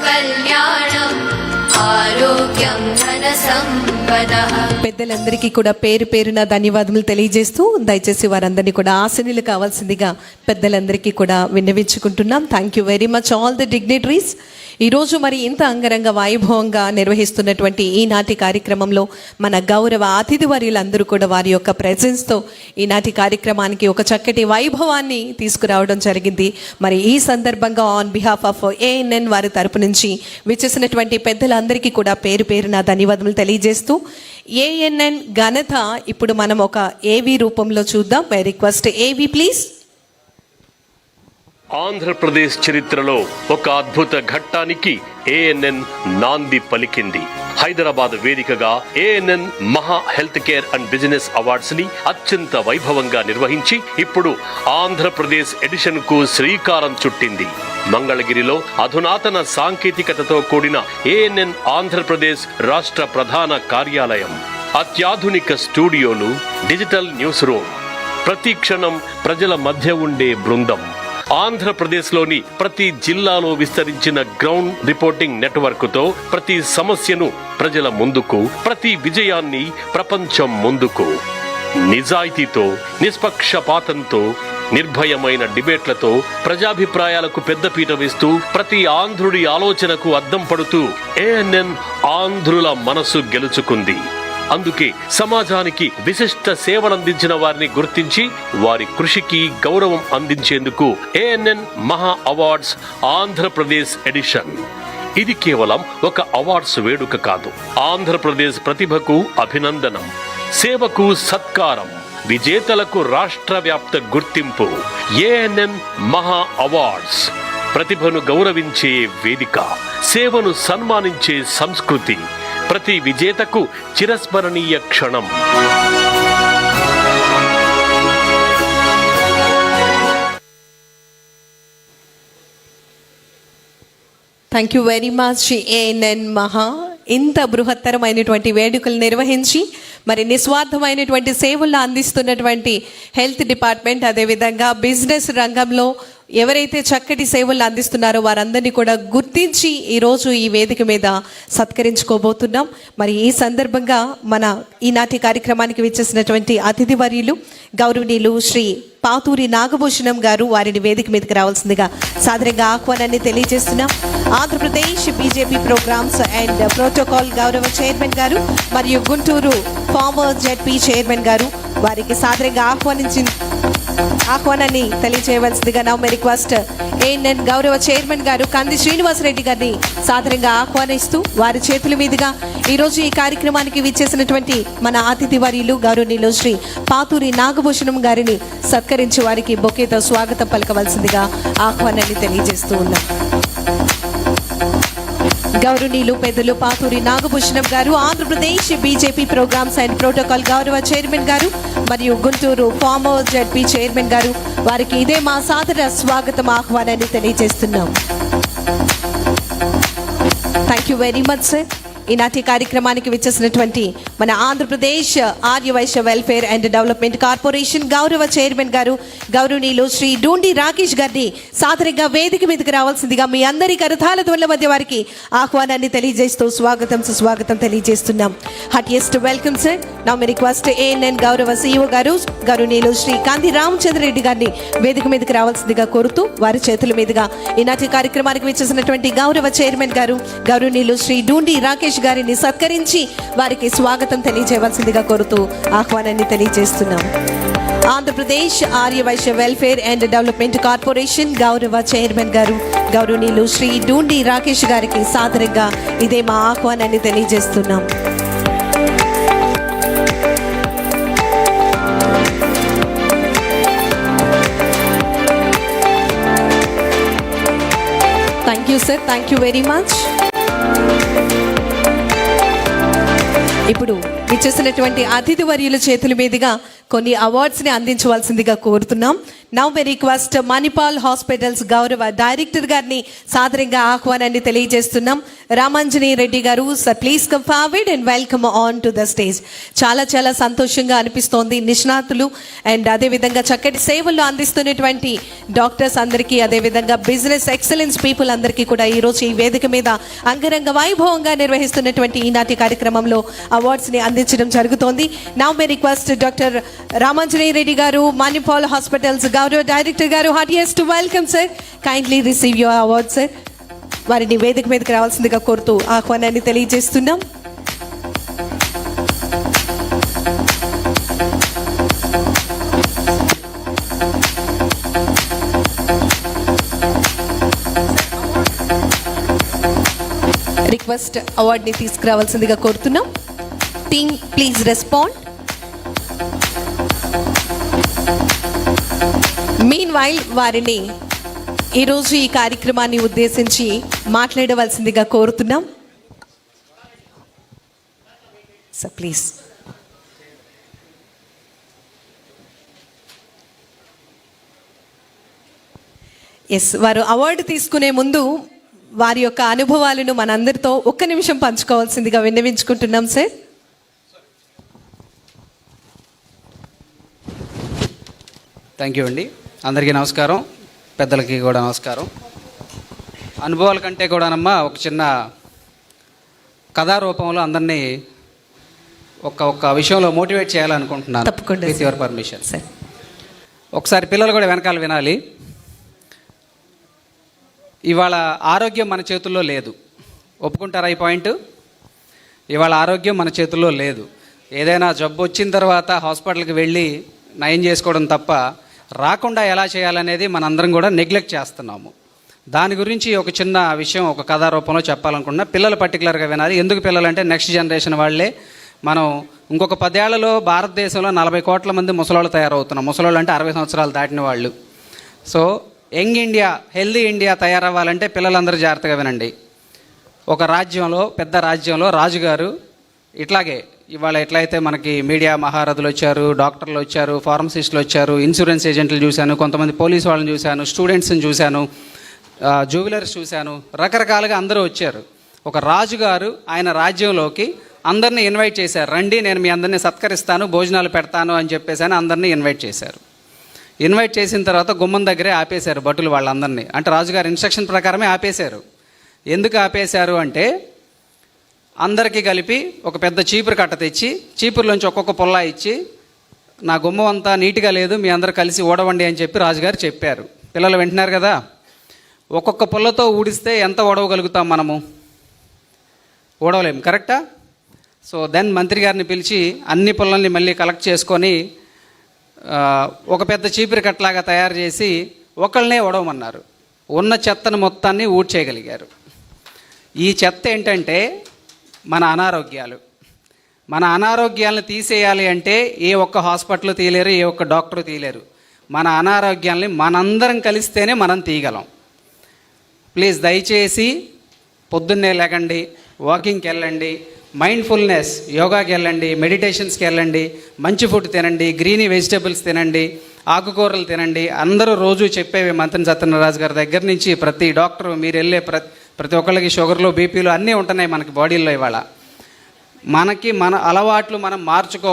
కళ్యాణం ఆరోగ్యం ధన సంపదః. పెద్దలందరికీ కూడా పేరు పేరున ధన్యవాదములు తెలియజేస్తూ దయచేసి వారందరినీ కూడా ఆసనీయులు కావాల్సిందిగా పెద్దలందరికీ కూడా విన్నవించుకుంటున్నాం. Thank you very much all the dignitaries. ఈరోజు మరి ఇంత అంగరంగ వైభవంగా నిర్వహిస్తున్నటువంటి ఈనాటి కార్యక్రమంలో మన గౌరవ అతిథి వర్యులందరూ కూడా వారి యొక్క ప్రెజెన్స్తో ఈనాటి కార్యక్రమానికి ఒక చక్కటి వైభవాన్ని తీసుకురావడం జరిగింది. మరి ఈ సందర్భంగా ఆన్ బిహాఫ్ ఆఫ్ ఏఎన్ఎన్ వారి తరపు నుంచి విచ్చేసినటువంటి పెద్దలందరికీ కూడా పేరు పేరున ధన్యవాదములు తెలియజేస్తూ ఏఎన్ఎన్ ఘనత ఇప్పుడు మనం ఒక ఏవి రూపంలో చూద్దాం. ఐ రిక్వెస్ట్ ఏవి ప్లీజ్. ఆంధ్రప్రదేశ్ చరిత్రలో ఒక అద్భుత ఘట్టానికి ఏఎన్ఎన్ నాంది పలికింది. హైదరాబాద్ వేదికగా ఏఎన్ఎన్ మహా health care and business awards ని అత్యంత వైభవంగా నిర్వహించి ఇప్పుడు ఆంధ్రప్రదేశ్ ఎడిషన్ కు శ్రీకారం చుట్టింది. మంగళగిరిలో అధునాతన సాంకేతికతతో కూడిన ఏఎన్ఎన్ ఆంధ్రప్రదేశ్ రాష్ట్ర ప్రధాన కార్యాలయం, అత్యాధునిక స్టూడియోలు, డిజిటల్ న్యూస్ రూమ్, ప్రతి క్షణం ప్రజల మధ్య ఉండే బృందం, ఆంధ్రప్రదేశ్లోని ప్రతి జిల్లాలో విస్తరించిన గ్రౌండ్ రిపోర్టింగ్ నెట్వర్క్తో ప్రతి సమస్యను ప్రజల ముందుకు, ప్రతి విజయాన్ని ప్రపంచం ముందుకు, నిజాయితీతో, నిష్పక్షపాతంతో, నిర్భయమైన డిబేట్లతో ప్రజాభిప్రాయాలకు పెద్దపీట వేస్తూ ప్రతి ఆంధ్రుడి ఆలోచనకు అద్దం పడుతూ ఏఎన్ఎన్ ఆంధ్రుల మనసు గెలుచుకుంది. అందుకే సమాజానికి విశిష్ట సేవలందించిన వారిని గుర్తించి వారి కృషికి గౌరవం అందించేందుకు ఏఎన్ఎన్ మహా అవార్డ్స్ ఆంధ్రప్రదేశ్ ఎడిషన్. ఇది కేవలం ఒక అవార్డ్స్ వేడుక కాదు. ఆంధ్రప్రదేశ్ ప్రతిభకు అభినందనం, సేవకు సత్కారం, విజేతలకు రాష్ట్ర వ్యాప్త గుర్తింపు. ఏఎన్ఎన్ మహా అవార్డ్స్ ప్రతిభను గౌరవించే వేదిక, సేవను సన్మానించే సంస్కృతి, ప్రతి విజేతకు చిరస్మరణీయ క్షణం. Thank you very much ANN మహా. ఇంత బృహత్తరమైనటువంటి వేడుకలు నిర్వహించి మరి నిస్వార్థమైనటువంటి సేవలు అందిస్తున్నటువంటి హెల్త్ డిపార్ట్మెంట్, అదేవిధంగా బిజినెస్ రంగంలో ఎవరైతే చక్కటి సేవలు అందిస్తున్నారో వారందరినీ కూడా గుర్తించి ఈరోజు ఈ వేదిక మీద సత్కరించుకోబోతున్నాం. మరి ఈ సందర్భంగా మన ఈనాటి కార్యక్రమానికి విచ్చేసినటువంటి అతిథి వర్యులు గౌరవనీయులు శ్రీ పాతూరి నాగభూషణం గారు, వారిని వేదిక మీదకి రావాల్సిందిగా సాదరంగా ఆహ్వానాన్ని తెలియజేస్తున్నాం. Andhra Pradesh BJP programmes and protocol గౌరవ చైర్మన్ గారు మరియు గుంటూరు ఫార్మర్ జెడ్పీ చైర్మన్ గారు వారికి సాదరంగా ఆహ్వానాన్ని తెలియజేయవలసిందిగా నా రిక్వెస్ట్ ఏఎన్ఎన్ గౌరవ చైర్మన్ గారు కంది శ్రీనివాసరెడ్డి గారిని సాదరంగా ఆహ్వానిస్తూ వారి చేతుల మీదుగా ఈరోజు ఈ కార్యక్రమానికి విచ్చేసినటువంటి మన అతిథి వర్యులు గౌరవనీయులు శ్రీ పాతూరి నాగభూషణం గారిని సత్కరించి వారికి బొకేతో స్వాగతం పలకవలసిందిగా ఆహ్వానాన్ని తెలియజేస్తూ ఉన్నాం. గౌరవనీయులు పెద్దలు పాతూరి నాగభూషణం గారు, Andhra Pradesh BJP programmes and protocol గౌరవ చైర్మన్ గారు మరియు గుంటూరు ఫార్మర్ జెడ్పీ చైర్మన్ గారు, వారికి ఇదే మా సాదర స్వాగతం ఆహ్వానాన్ని తెలియజేస్తున్నాం. Thank you very much sir. ఈనాటి కార్యక్రమానికి విచ్చేసినటువంటి మన Andhra Pradesh Aryavysya welfare and development corporation గౌరవ చైర్మన్ గారు గౌరవనీయులు శ్రీ డూండి రాకేష్ గారిని సాదరంగా వేదిక మీదకి రావాల్సిందిగా మీ అందరి కరతాళ ధ్వనుల మధ్య వారికి ఆహ్వానాన్ని తెలియజేస్తూ స్వాగతం తెలియజేస్తున్నాం. Heartiest welcome sir. నా మీ రిక్వెస్ట్ ఏఎన్ఎన్ గౌరవ సిఇఓ గారు గౌరవనీయులు శ్రీ కాంతి రామచంద్రరెడ్డి గారిని వేదిక మీదకి రావాల్సిందిగా కోరుతూ వారి చేతుల మీదుగా ఈనాటి కార్యక్రమానికి విచ్చేసినటువంటి గౌరవ చైర్మన్ గారు గౌరవనీయులు శ్రీ డూండి రాకేష్ గారిని సత్కరించి వారికి స్వాగతం తెలియజేయవలసిందిగా కోరుతూ ఆహ్వానాన్ని తెలియజేస్తున్నాం. Andhra Pradesh Aryavysya welfare and development corporation గౌరవ చైర్మన్ గారు గౌరవనీయులు శ్రీ డూండి రాకేష్ గారికి సాదరంగా ఇదే మా ఆహ్వానాన్ని తెలియజేస్తున్నాం. Thank you sir. Thank you very much. ఇప్పుడు ఇచ్చేసినటువంటి అతిథి వర్యుల చేతుల మీదుగా కొన్ని అవార్డ్స్ని అందించవలసిందిగా కోరుతున్నాం. Now we request Manipal hospitals గౌరవ డైరెక్టర్ గారిని సాదరంగా ఆహ్వానాన్ని తెలియజేస్తున్నాం. Ramanjaneya Reddy garu, sir please come forward and welcome on to the stage. చాలా చాలా సంతోషంగా అనిపిస్తోంది. నిష్ణాతులు అండ్ అదేవిధంగా చక్కటి సేవలు అందిస్తున్నటువంటి డాక్టర్స్ అందరికీ, అదేవిధంగా బిజినెస్ ఎక్సలెన్స్ పీపుల్ అందరికీ కూడా ఈరోజు ఈ వేదిక మీద అంగరంగ వైభవంగా నిర్వహిస్తున్నటువంటి ఈనాటి కార్యక్రమంలో అవార్డ్స్ని అందించడం జరుగుతోంది. Now we request doctor Ramanjaneya Reddy garu, Manipal hospitals గౌరవ డైరెక్టర్ గారు, heartiest welcome sir. Kindly receive your award sir. వారిని వేదిక మీదకి రావాల్సిందిగా కోరుతూ ఆహ్వానాన్ని తెలియజేస్తున్నాం. రిక్వెస్ట్ అవార్డుని తీసుకురావాల్సిందిగా కోరుతున్నాం. Team please respond. Mean while వారిని ఈరోజు ఈ కార్యక్రమాన్ని ఉద్దేశించి మాట్లాడవలసిందిగా కోరుతున్నాం. Sir please. ఎస్, వారు అవార్డు తీసుకునే ముందు వారి యొక్క అనుభవాలను మనందరితో ఒక్క నిమిషం పంచుకోవాల్సిందిగా విన్నవించుకుంటున్నాం సార్. థ్యాంక్ యూ అండి. అందరికీ నమస్కారం, పెద్దలకి కూడా నమస్కారం. అనుభవాల కంటే కూడానమ్మా ఒక చిన్న కథారూపంలో అందరినీ ఒక విషయంలో మోటివేట్ చేయాలనుకుంటున్నాను. తప్పకుండా విత్ యువర్ పర్మిషన్ సార్. ఒకసారి పిల్లలు కూడా వెనకాల వినాలి. ఇవాళ ఆరోగ్యం మన చేతుల్లో లేదు, ఒప్పుకుంటారా ఈ పాయింట్? ఇవాళ ఆరోగ్యం మన చేతుల్లో లేదు. ఏదైనా జబ్బు వచ్చిన తర్వాత హాస్పిటల్కి వెళ్ళి నయం చేసుకోవడం తప్ప రాకుండా ఎలా చేయాలనేది మనందరం కూడా నెగ్లెక్ట్ చేస్తున్నాము. దాని గురించి ఒక చిన్న విషయం ఒక కథా రూపంలో చెప్పాలనుకుంటున్నా. పిల్లలు పర్టికులర్గా వినాలి. ఎందుకు పిల్లలు అంటే నెక్స్ట్ జనరేషన్ వాళ్ళే. మనం ఇంకొక 10 ఏళ్లలో భారతదేశంలో 40 కోట్ల మంది ముసలోళ్ళు తయారవుతున్నాం. ముసలోళ్ళు అంటే 60 సంవత్సరాలు దాటిన వాళ్ళు. So young India, healthy India తయారవ్వాలంటే పిల్లలందరూ జాగ్రత్తగా వినండి. ఒక రాజ్యంలో, పెద్ద రాజ్యంలో రాజుగారు ఇట్లాగే ఇవాళ ఎట్లయితే మనకి మీడియా మహారథులు వచ్చారు, డాక్టర్లు వచ్చారు, ఫార్మసిస్టులు వచ్చారు, ఇన్సూరెన్స్ ఏజెంట్లు చూశాను, కొంతమంది పోలీసు వాళ్ళని చూశాను, స్టూడెంట్స్ని చూశాను, జ్యువెలర్స్ చూశాను, రకరకాలుగా అందరూ వచ్చారు. ఒక రాజుగారు ఆయన రాజ్యంలోకి అందరినీ ఇన్వైట్ చేశారు. రండి, నేను మీ అందరినీ సత్కరిస్తాను, భోజనాలు పెడతాను అని చెప్పేసి అందరినీ ఇన్వైట్ చేశారు. ఇన్వైట్ చేసిన తర్వాత గుమ్మం దగ్గరే ఆపేశారు భటులు వాళ్ళందరినీ. అంటే రాజుగారి ఇన్స్ట్రక్షన్ ప్రకారమే ఆపేశారు. ఎందుకు ఆపేశారు అంటే అందరికీ కలిపి ఒక పెద్ద చీపురు కట్ట తెచ్చి చీపురులోంచి ఒక్కొక్క పుల్ల ఇచ్చి నా గుమ్మం అంతా నీట్గా లేదు, మీ అందరూ కలిసి ఊడవండి అని చెప్పి రాజుగారు చెప్పారు. పిల్లలు వింటున్నారు కదా. ఒక్కొక్క పుల్లతో ఊడిస్తే ఎంత ఊడవగలుగుతాం మనము? ఊడవలేము, కరెక్టా? సో దెన్ మంత్రి గారిని పిలిచి అన్ని పుల్లల్ని మళ్ళీ కలెక్ట్ చేసుకొని ఒక పెద్ద చీపురు కట్టలాగా తయారు చేసి ఒకళ్ళనే ఊడవమన్నారు. ఉన్న చెత్తను మొత్తాన్ని ఊడ్చేయగలిగారు. ఈ చెత్త ఏంటంటే మన అనారోగ్యాలు. మన అనారోగ్యాలను తీసేయాలి అంటే ఏ ఒక్క హాస్పిటల్ తీయలేరు, ఏ ఒక్క డాక్టర్ తీయలేరు. మన అనారోగ్యాలని మనందరం కలిస్తేనే మనం తీయగలం. ప్లీజ్ దయచేసి పొద్దున్నే లేకండి, వాకింగ్కి వెళ్ళండి, మైండ్ఫుల్నెస్ యోగాకి వెళ్ళండి, మెడిటేషన్స్కి వెళ్ళండి, మంచి ఫుడ్ తినండి, గ్రీనీ వెజిటబుల్స్ తినండి, ఆకుకూరలు తినండి. అందరూ రోజు చెప్పేవి మంత్రి సత్యనారాయణ గారి దగ్గర నుంచి ప్రతి డాక్టరు, మీరు వెళ్ళే ప్రతి ఒక్కళ్ళకి షుగర్లు, బీపీలు అన్నీ ఉంటున్నాయి మనకి బాడీలో. ఇవాళ మనకి మన అలవాట్లు మనం మార్చుకో